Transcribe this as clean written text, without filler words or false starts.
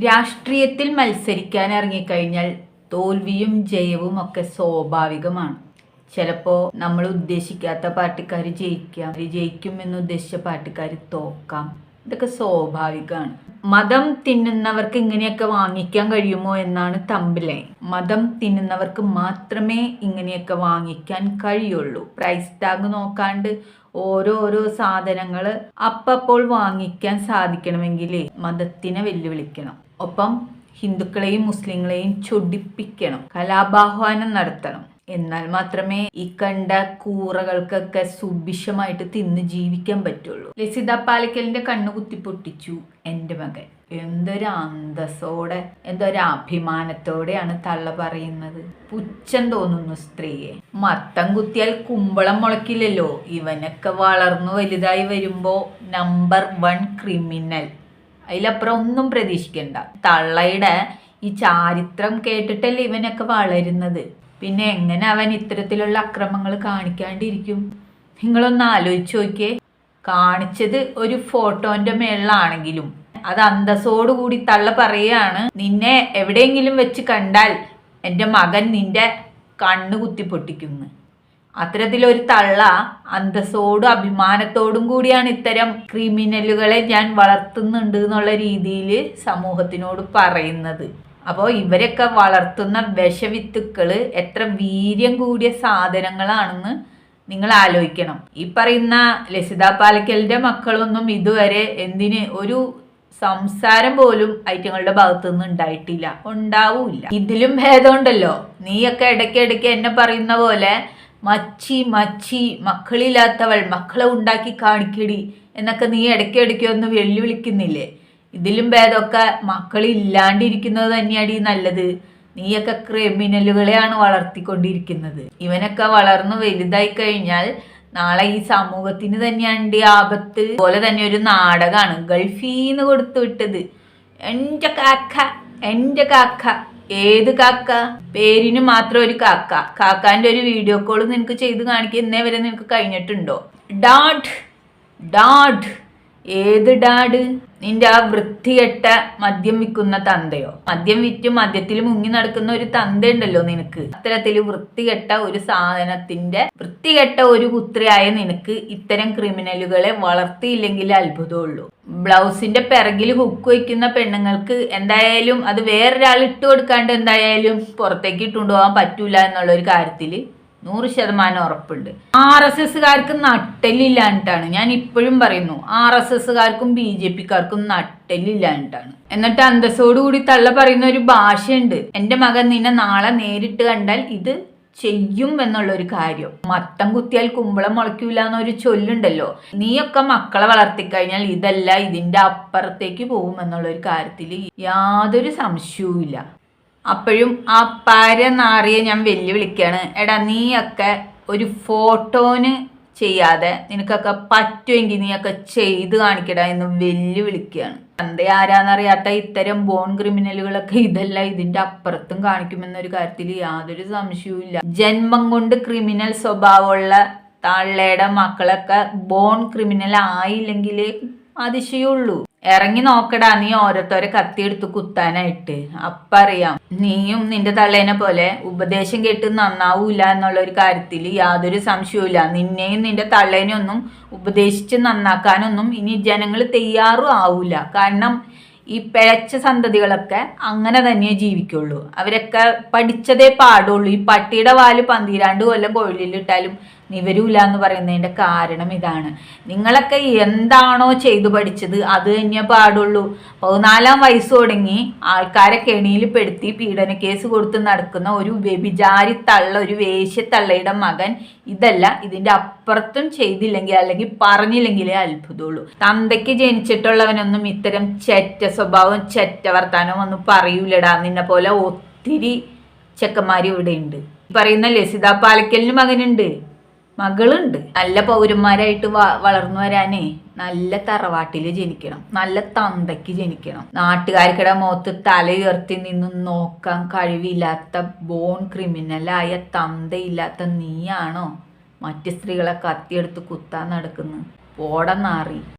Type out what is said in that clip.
രാഷ്ട്രീയത്തിൽ മത്സരിക്കാൻ ഇറങ്ങിക്കഴിഞ്ഞാൽ തോൽവിയും ജയവും ഒക്കെ സ്വാഭാവികമാണ്. ചിലപ്പോൾ നമ്മൾ ഉദ്ദേശിക്കാത്ത പാർട്ടിക്കാർ ജയിക്കും എന്ന് ഉദ്ദേശിച്ച പാർട്ടിക്കാർ തോക്കാം. ഇതൊക്കെ സ്വാഭാവികമാണ്. മതം തിന്നുന്നവർക്ക് ഇങ്ങനെയൊക്കെ വാങ്ങിക്കാൻ കഴിയുമോ എന്നാണ് തമ്പിലേ. മതം തിന്നുന്നവർക്ക് മാത്രമേ ഇങ്ങനെയൊക്കെ വാങ്ങിക്കാൻ കഴിയുള്ളൂ. പ്രൈസ് ടാഗ് നോക്കാണ്ട് ഓരോരോ സാധനങ്ങൾ അപ്പോൾ വാങ്ങിക്കാൻ സാധിക്കണമെങ്കിൽ മതത്തിനെ വെല്ലുവിളിക്കണം. ഒപ്പം ഹിന്ദുക്കളെയും മുസ്ലിങ്ങളെയും ചൊടിപ്പിക്കണം, കലാപാഹ്വാനം നടത്തണം. എന്നാൽ മാത്രമേ ഈ കണ്ട കൂറകൾക്കൊക്കെ സുഭിക്ഷമായിട്ട് തിന്ന് ജീവിക്കാൻ പറ്റുള്ളൂ. ലസിത പാലക്കലിന്റെ കണ്ണു കുത്തി പൊട്ടിച്ചു എൻ്റെ മകൻ. എന്തൊരു അന്തസ്സോടെ, എന്തൊരു അഭിമാനത്തോടെയാണ് തള്ള പറയുന്നത്. പുച്ഛം തോന്നുന്നു സ്ത്രീയെ. മത്തം കുത്തിയാൽ കുമ്പളം മുളക്കില്ലല്ലോ. ഇവനൊക്കെ വളർന്നു വലുതായി വരുമ്പോ നമ്പർ 1 ക്രിമിനൽ. അതിലപ്പുറം ഒന്നും പ്രതീക്ഷിക്കണ്ട. തള്ളയുടെ ഈ ചാരിത്രം കേട്ടിട്ടല്ലേ ഇവനൊക്കെ വളരുന്നത്. പിന്നെ എങ്ങനെ അവൻ ഇത്തരത്തിലുള്ള അക്രമങ്ങൾ കാണിക്കാണ്ടിരിക്കും? നിങ്ങളൊന്ന് ആലോചിച്ച് നോക്കിയേ. കാണിച്ചത് ഒരു ഫോട്ടോന്റെ മേളിലാണെങ്കിലും അത് അന്തസ്സോടുകൂടി തള്ള പറയുകയാണ്, നിന്നെ എവിടെയെങ്കിലും വെച്ച് കണ്ടാൽ എൻ്റെ മകൻ നിന്റെ കണ്ണ് കുത്തി പൊട്ടിക്കുന്നു. അത്തരത്തിലൊരു തള്ള അന്തസ്സോടും അഭിമാനത്തോടും കൂടിയാണ് ഇത്തരം ക്രിമിനലുകളെ ഞാൻ വളർത്തുന്നുണ്ട് എന്നുള്ള രീതിയിൽ സമൂഹത്തിനോട് പറയുന്നത്. അപ്പോൾ ഇവരൊക്കെ വളർത്തുന്ന വിഷവിത്തുക്കൾ എത്ര വീര്യം കൂടിയ സാധനങ്ങളാണെന്ന് നിങ്ങൾ ആലോചിക്കണം. ഈ പറയുന്ന ലസിത പാലക്കലിന്റെ മക്കളൊന്നും ഇതുവരെ ഒരു സംസാരം പോലും ഐറ്റങ്ങളുടെ ഭാഗത്തു നിന്ന് ഉണ്ടായിട്ടില്ല, ഉണ്ടാവൂല്ല. ഇതിലും ഭേദമുണ്ടല്ലോ. നീയൊക്കെ ഇടയ്ക്കിടയ്ക്ക് എന്നെ പറയുന്ന പോലെ മച്ചി മക്കളില്ലാത്തവൾ, മക്കളെ ഉണ്ടാക്കി കാണിക്കടി എന്നൊക്കെ നീ ഇടയ്ക്കിടയ്ക്ക് ഒന്ന് വെല്ലുവിളിക്കുന്നില്ലേ? ഇതിലും ഭേദമൊക്കെ മക്കളില്ലാണ്ടിരിക്കുന്നത് തന്നെയാണ് നല്ലത്. നീയൊക്കെ ക്രിമിനലുകളെയാണ് വളർത്തിക്കൊണ്ടിരിക്കുന്നത്. ഇവനൊക്കെ വളർന്നു വലുതായി കഴിഞ്ഞാൽ നാളെ ഈ സമൂഹത്തിന് തന്നെയാണ് ആപത്ത്. പോലെ തന്നെ ഒരു നാടകമാണ് ഗൾഫീന്ന് കൊടുത്തു വിട്ടത്. എൻ്റെ കാക്ക. ഏത് കാക്ക? പേരിന് മാത്രം ഒരു കാക്ക. കാക്കാന്റെ ഒരു വീഡിയോ കോൾ നിനക്ക് ചെയ്ത് കാണിക്കുക ഇന്നേ വരെ നിനക്ക് കഴിഞ്ഞിട്ടുണ്ടോ? ഡാഡ് ഏത് ഡാഡ്? നിന്റെ ആ വൃത്തികെട്ട മദ്യം വിൽക്കുന്ന തന്തയോ? മദ്യം വിറ്റ് മദ്യത്തിൽ മുങ്ങി നടക്കുന്ന ഒരു തന്ത ഉണ്ടല്ലോ നിനക്ക്. അത്തരത്തിൽ വൃത്തികെട്ട ഒരു സാധനത്തിന്റെ വൃത്തികെട്ട ഒരു പുത്രിയായ നിനക്ക് ഇത്തരം ക്രിമിനലുകളെ വളർത്തിയില്ലെങ്കിൽ അത്ഭുതമുള്ളൂ. ബ്ലൗസിന്റെ പിറകിൽ ഹുക്ക് വയ്ക്കുന്ന പെണ്ണുങ്ങൾക്ക് എന്തായാലും അത് വേറൊരാൾ ഇട്ട് കൊടുക്കാണ്ട് എന്തായാലും പുറത്തേക്ക് ഇട്ടുകൊണ്ടുപോകാൻ പറ്റൂല എന്നുള്ള ഒരു കാര്യത്തിൽ 100% ഉറപ്പുണ്ട്. RSSകാർക്ക് നട്ടല്ലില്ലാണ്ടാണ്. ഞാൻ ഇപ്പോഴും പറയുന്നു, RSSകാർക്കും BJPക്കാർക്കും നട്ടല്ലില്ലാണ്ടാണ്. എന്നിട്ട് അന്തസ്സോടുകൂടി തള്ള പറയുന്ന ഒരു ഭാഷയുണ്ട്, എൻ്റെ മകൻ നിന്നെ നാളെ നേരിട്ട് കണ്ടാൽ ഇത് ചെയ്യും എന്നുള്ള ഒരു കാര്യം. മത്തം കുത്തിയാൽ കുമ്പളം മുളയ്ക്കൂല എന്നൊരു ചൊല്ലുണ്ടല്ലോ. നീയൊക്കെ മക്കളെ വളർത്തിക്കഴിഞ്ഞാൽ ഇതല്ല ഇതിന്റെ അപ്പുറത്തേക്ക് പോകും എന്നുള്ളൊരു കാര്യത്തിൽ യാതൊരു സംശയവും ഇല്ല. അപ്പോഴും ആ പരനാറിയെ ഞാൻ വെല്ലുവിളിക്കുകയാണ്. എടാ, നീയൊക്കെ ഒരു ഫോട്ടോന് ചെയ്യാതെ നിനക്കൊക്കെ പറ്റുമെങ്കിൽ നീയൊക്കെ ചെയ്ത് കാണിക്കടാ എന്ന് വെല്ലുവിളിക്കുകയാണ്. തന്റെ ആരാന്നറിയാത്ത ഇത്തരം ബോൺ ക്രിമിനലുകളൊക്കെ ഇതല്ല ഇതിന്റെ അപ്പുറത്തും കാണിക്കുമെന്നൊരു കാര്യത്തിൽ യാതൊരു സംശയവും ഇല്ല. ജന്മം കൊണ്ട് ക്രിമിനൽ സ്വഭാവമുള്ള തള്ളയുടെ മക്കളൊക്കെ ബോൺ ക്രിമിനൽ ആയില്ലെങ്കിൽ അതിശയുള്ളൂ. ഇറങ്ങി നോക്കടാ നീ ഓരോരുത്തരെ കത്തിയെടുത്ത് കുത്താനായിട്ട്. അപ്പറിയാം നീയും നിന്റെ തള്ളേനെ പോലെ ഉപദേശം കേട്ട് നന്നാവൂല എന്നുള്ള ഒരു കാര്യത്തിൽ യാതൊരു സംശയവുമില്ല. നിന്നെയും നിന്റെ തള്ളേനെ ഒന്നും ഉപദേശിച്ച് നന്നാക്കാനൊന്നും ഇനി ജനങ്ങൾ തയ്യാറും ആവൂല. കാരണം ഈ പിഴച്ച സന്തതികളൊക്കെ അങ്ങനെ തന്നെ ജീവിക്കുള്ളൂ. അവരൊക്കെ പഠിച്ചതേ പാടുള്ളൂ. ഈ പട്ടിയുടെ വാല് 12 കൊല്ലം കൊഴലിലിട്ടാലും നിവരൂല എന്ന് പറയുന്നതിന്റെ കാരണം ഇതാണ്. നിങ്ങളൊക്കെ എന്താണോ ചെയ്തു പഠിച്ചത് അത് തന്നെ പാടുള്ളൂ. 14 വയസ്സ് തുടങ്ങി ആൾക്കാരെ കെണിയിൽ പെടുത്തി പീഡന കേസ് കൊടുത്ത് നടക്കുന്ന ഒരു വ്യഭിചാരി തള്ള, ഒരു വേശ്യത്തള്ളയുടെ മകൻ ഇതല്ല ഇതിന്റെ അപ്പുറത്തും ചെയ്തില്ലെങ്കിൽ അല്ലെങ്കിൽ പറഞ്ഞില്ലെങ്കിലേ അത്ഭുതമുള്ളൂ. തന്തയ്ക്ക് ജനിച്ചിട്ടുള്ളവനൊന്നും ഇത്തരം ചെറ്റ സ്വഭാവം ചെറ്റ വർത്താനം ഒന്നും പറയൂലടാ. നിന്നെ പോലെ ഒത്തിരി ചെക്കന്മാർ ഇവിടെ ഉണ്ട്. പറയുന്ന ലസിത പാലക്കലിന് മകളുണ്ട്. നല്ല പൗരന്മാരായിട്ട് വളർന്നു വരാനേ നല്ല തറവാട്ടിൽ ജനിക്കണം, നല്ല തന്തയ്ക്ക് ജനിക്കണം. നാട്ടുകാർക്കിടെ മുഖത്ത് തല ഉയർത്തി നിന്ന് നോക്കാൻ കഴിവില്ലാത്ത ബോൺ ക്രിമിനലായ തന്തയില്ലാത്ത നീയാണോ മറ്റ് സ്ത്രീകളെ കത്തിയെടുത്ത് കുത്താൻ നടക്കുന്നത്? പോട നാറി.